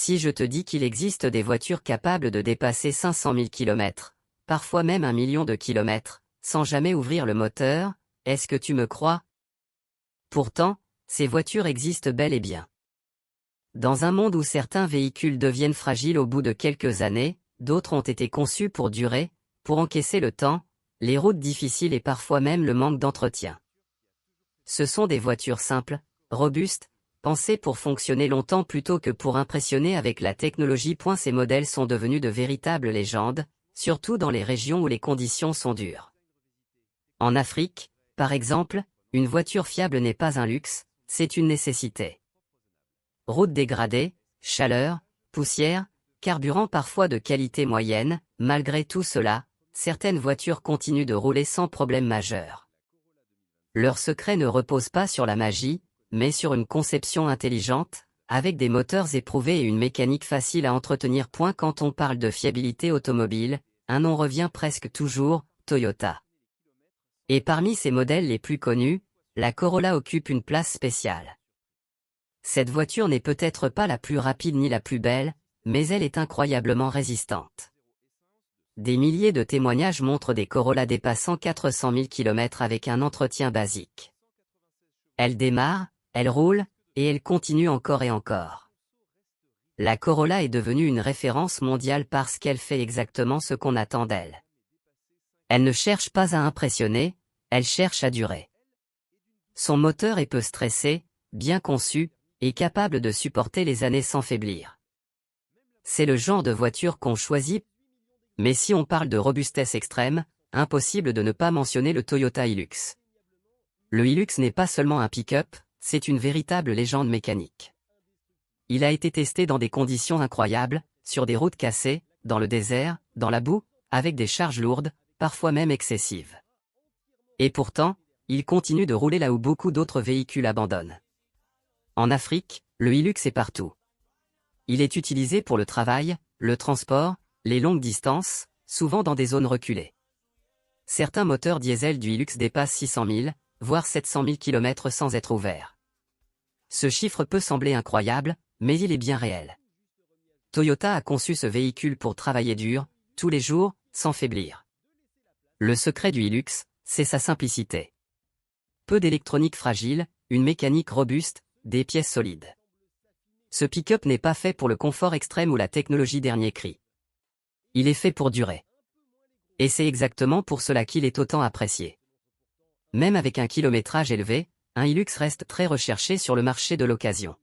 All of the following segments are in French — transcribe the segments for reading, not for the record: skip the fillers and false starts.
Si je te dis qu'il existe des voitures capables de dépasser 500 000 km, parfois même 1 million de kilomètres, sans jamais ouvrir le moteur, est-ce que tu me crois? Pourtant, ces voitures existent bel et bien. Dans un monde où certains véhicules deviennent fragiles au bout de quelques années, d'autres ont été conçus pour durer, pour encaisser le temps, les routes difficiles et parfois même le manque d'entretien. Ce sont des voitures simples, robustes, pensées pour fonctionner longtemps plutôt que pour impressionner avec la technologie. Ces modèles sont devenus de véritables légendes, surtout dans les régions où les conditions sont dures. En Afrique, par exemple, une voiture fiable n'est pas un luxe, c'est une nécessité. Routes dégradées, chaleur, poussière, carburant parfois de qualité moyenne, malgré tout cela, certaines voitures continuent de rouler sans problème majeur. Leur secret ne repose pas sur la magie, mais sur une conception intelligente, avec des moteurs éprouvés et une mécanique facile à entretenir. Quand on parle de fiabilité automobile, un nom revient presque toujours, Toyota. Et parmi ces modèles les plus connus, la Corolla occupe une place spéciale. Cette voiture n'est peut-être pas la plus rapide ni la plus belle, mais elle est incroyablement résistante. Des milliers de témoignages montrent des Corolla dépassant 400 000 km avec un entretien basique. Elle démarre, elle roule, et elle continue encore et encore. La Corolla est devenue une référence mondiale parce qu'elle fait exactement ce qu'on attend d'elle. Elle ne cherche pas à impressionner, elle cherche à durer. Son moteur est peu stressé, bien conçu, et capable de supporter les années sans faiblir. C'est le genre de voiture qu'on choisit. Mais si on parle de robustesse extrême, impossible de ne pas mentionner le Toyota Hilux. Le Hilux n'est pas seulement un pick-up, c'est une véritable légende mécanique. Il a été testé dans des conditions incroyables, sur des routes cassées, dans le désert, dans la boue, avec des charges lourdes, parfois même excessives. Et pourtant, il continue de rouler là où beaucoup d'autres véhicules abandonnent. En Afrique, le Hilux est partout. Il est utilisé pour le travail, le transport, les longues distances, souvent dans des zones reculées. Certains moteurs diesel du Hilux dépassent 600 000, voire 700 000 km sans être ouverts. Ce chiffre peut sembler incroyable, mais il est bien réel. Toyota a conçu ce véhicule pour travailler dur, tous les jours, sans faiblir. Le secret du Hilux, c'est sa simplicité. Peu d'électronique fragile, une mécanique robuste, des pièces solides. Ce pick-up n'est pas fait pour le confort extrême ou la technologie dernier cri. Il est fait pour durer. Et c'est exactement pour cela qu'il est autant apprécié. Même avec un kilométrage élevé, un Hilux reste très recherché sur le marché de l'occasion.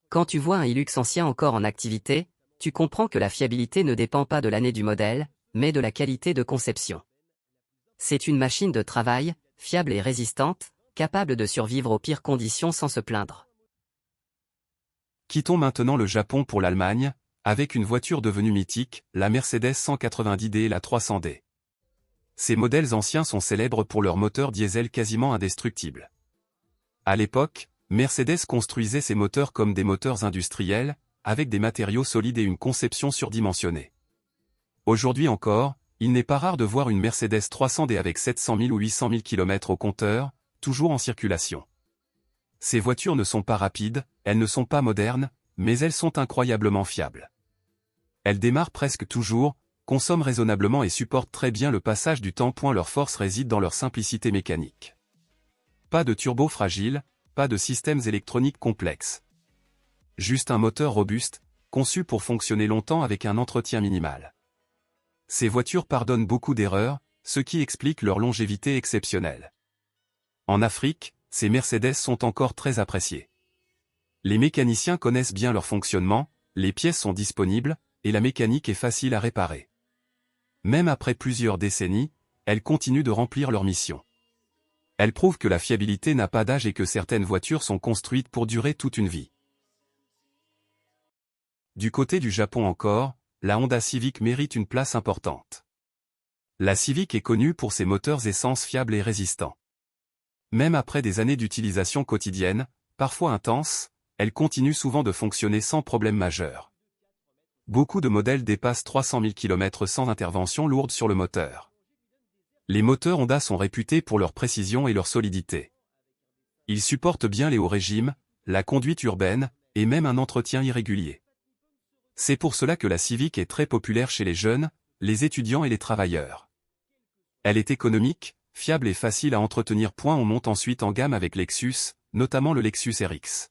Quand tu vois un Hilux ancien encore en activité, tu comprends que la fiabilité ne dépend pas de l'année du modèle, mais de la qualité de conception. C'est une machine de travail, fiable et résistante, capable de survivre aux pires conditions sans se plaindre. Quittons maintenant le Japon pour l'Allemagne, avec une voiture devenue mythique, la Mercedes 190D et la 300D. Ces modèles anciens sont célèbres pour leur moteur diesel quasiment indestructible. À l'époque, Mercedes construisait ses moteurs comme des moteurs industriels, avec des matériaux solides et une conception surdimensionnée. Aujourd'hui encore, il n'est pas rare de voir une Mercedes 300D avec 700 000 ou 800 000 km au compteur, toujours en circulation. Ces voitures ne sont pas rapides, elles ne sont pas modernes, mais elles sont incroyablement fiables. Elles démarrent presque toujours, consomment raisonnablement et supportent très bien le passage du temps. Leur force réside dans leur simplicité mécanique. Pas de turbo fragile, pas de systèmes électroniques complexes. Juste un moteur robuste, conçu pour fonctionner longtemps avec un entretien minimal. Ces voitures pardonnent beaucoup d'erreurs, ce qui explique leur longévité exceptionnelle. En Afrique, ces Mercedes sont encore très appréciées. Les mécaniciens connaissent bien leur fonctionnement, les pièces sont disponibles, et la mécanique est facile à réparer. Même après plusieurs décennies, elles continuent de remplir leur mission. Elles prouvent que la fiabilité n'a pas d'âge et que certaines voitures sont construites pour durer toute une vie. Du côté du Japon encore, la Honda Civic mérite une place importante. La Civic est connue pour ses moteurs essence fiables et résistants. Même après des années d'utilisation quotidienne, parfois intense, elle continue souvent de fonctionner sans problème majeur. Beaucoup de modèles dépassent 300 000 km sans intervention lourde sur le moteur. Les moteurs Honda sont réputés pour leur précision et leur solidité. Ils supportent bien les hauts régimes, la conduite urbaine, et même un entretien irrégulier. C'est pour cela que la Civic est très populaire chez les jeunes, les étudiants et les travailleurs. Elle est économique, fiable et facile à entretenir. On monte ensuite en gamme avec Lexus, notamment le Lexus RX.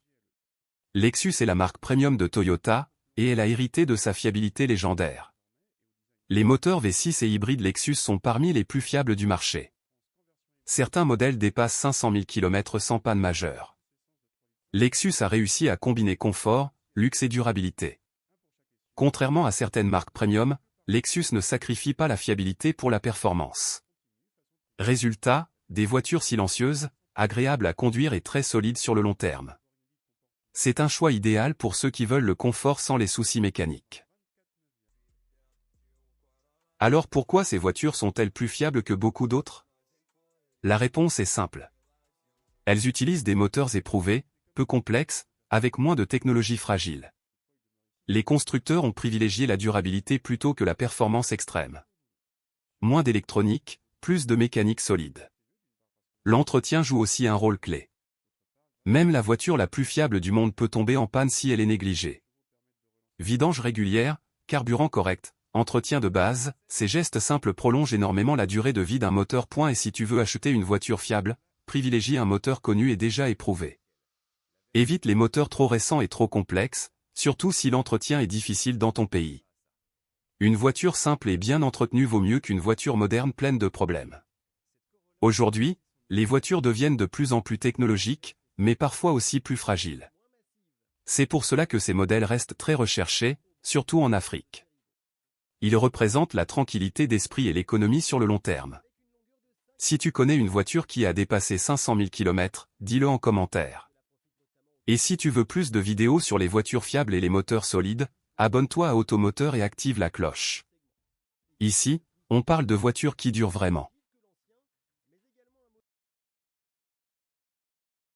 Lexus est la marque premium de Toyota, et elle a hérité de sa fiabilité légendaire. Les moteurs V6 et hybrides Lexus sont parmi les plus fiables du marché. Certains modèles dépassent 500 000 km sans panne majeure. Lexus a réussi à combiner confort, luxe et durabilité. Contrairement à certaines marques premium, Lexus ne sacrifie pas la fiabilité pour la performance. Résultat, des voitures silencieuses, agréables à conduire et très solides sur le long terme. C'est un choix idéal pour ceux qui veulent le confort sans les soucis mécaniques. Alors pourquoi ces voitures sont-elles plus fiables que beaucoup d'autres? La réponse est simple. Elles utilisent des moteurs éprouvés, peu complexes, avec moins de technologie fragile. Les constructeurs ont privilégié la durabilité plutôt que la performance extrême. Moins d'électronique, plus de mécanique solide. L'entretien joue aussi un rôle clé. Même la voiture la plus fiable du monde peut tomber en panne si elle est négligée. Vidange régulière, carburant correct, entretien de base, ces gestes simples prolongent énormément la durée de vie d'un moteur. Et si tu veux acheter une voiture fiable, privilégie un moteur connu et déjà éprouvé. Évite les moteurs trop récents et trop complexes, surtout si l'entretien est difficile dans ton pays. Une voiture simple et bien entretenue vaut mieux qu'une voiture moderne pleine de problèmes. Aujourd'hui, les voitures deviennent de plus en plus technologiques, mais parfois aussi plus fragiles. C'est pour cela que ces modèles restent très recherchés, surtout en Afrique. Ils représentent la tranquillité d'esprit et l'économie sur le long terme. Si tu connais une voiture qui a dépassé 500 000 km, dis-le en commentaire. Et si tu veux plus de vidéos sur les voitures fiables et les moteurs solides, abonne-toi à Automoteur et active la cloche. Ici, on parle de voitures qui durent vraiment.